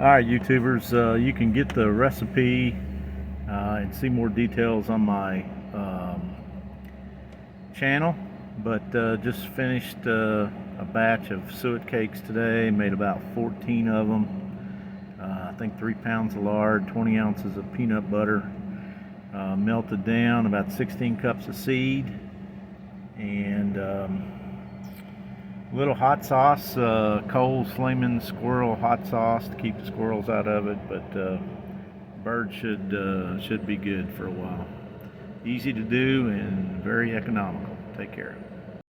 Alright, YouTubers, you can get the recipe and see more details on my channel, but just finished a batch of suet cakes today. Made about 14 of them. I think 3 pounds of lard, 20 ounces of peanut butter, melted down, about 16 cups of seed, and little hot sauce, Cole's Flamin' Squirrel hot sauce to keep the squirrels out of it, but birds should be good for a while. Easy to do and very economical. Take care.